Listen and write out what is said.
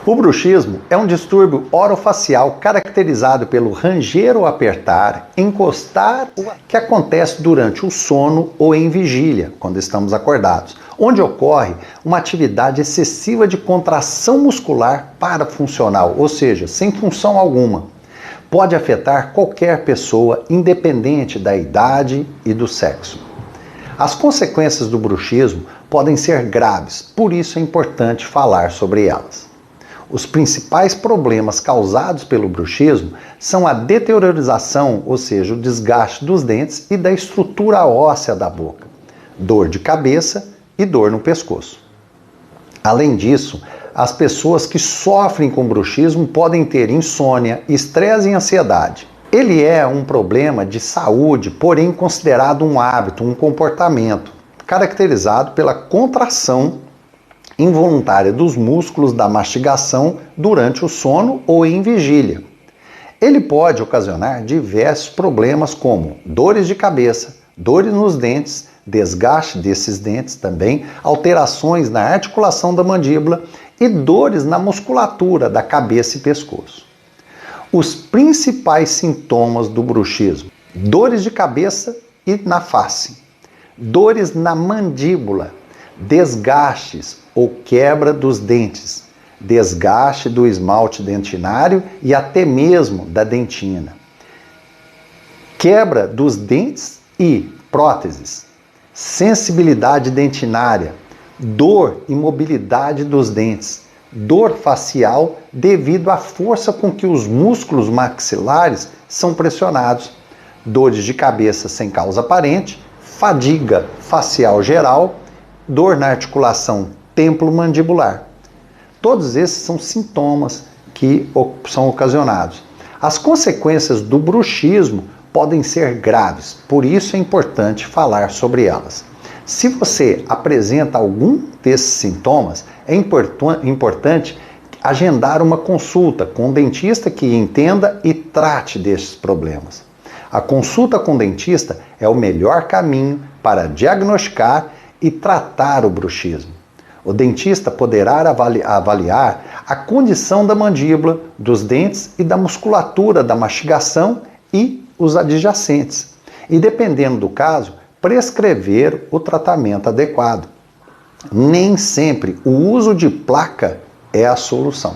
O bruxismo é um distúrbio orofacial caracterizado pelo ranger ou apertar, encostar, que acontece durante o sono ou em vigília, quando estamos acordados, onde ocorre uma atividade excessiva de contração muscular parafuncional, ou seja, sem função alguma. Pode afetar qualquer pessoa, independente da idade e do sexo. As consequências do bruxismo podem ser graves, por isso é importante falar sobre elas. Os principais problemas causados pelo bruxismo são a deteriorização, ou seja, o desgaste dos dentes e da estrutura óssea da boca, dor de cabeça e dor no pescoço. Além disso, as pessoas que sofrem com bruxismo podem ter insônia, estresse e ansiedade. Ele é um problema de saúde, porém considerado um hábito, um comportamento, caracterizado pela contração involuntária dos músculos da mastigação durante o sono ou em vigília. Ele pode ocasionar diversos problemas como dores de cabeça, dores nos dentes, desgaste desses dentes também, alterações na articulação da mandíbula e dores na musculatura da cabeça e pescoço. Os principais sintomas do bruxismo: dores de cabeça e na face, dores na mandíbula, desgastes ou quebra dos dentes, desgaste do esmalte dentinário e até mesmo da dentina, quebra dos dentes e próteses, sensibilidade dentinária, dor e mobilidade dos dentes, dor facial devido à força com que os músculos maxilares são pressionados, dores de cabeça sem causa aparente, fadiga facial geral, dor na articulação temporomandibular. Todos esses são sintomas que são ocasionados. As consequências do bruxismo podem ser graves, por isso é importante falar sobre elas. Se você apresenta algum desses sintomas, é importante agendar uma consulta com um dentista que entenda e trate desses problemas. A consulta com o dentista é o melhor caminho para diagnosticar e tratar o bruxismo. O dentista poderá avaliar a condição da mandíbula, dos dentes e da musculatura da mastigação e os adjacentes. E, dependendo do caso, prescrever o tratamento adequado. Nem sempre o uso de placa é a solução.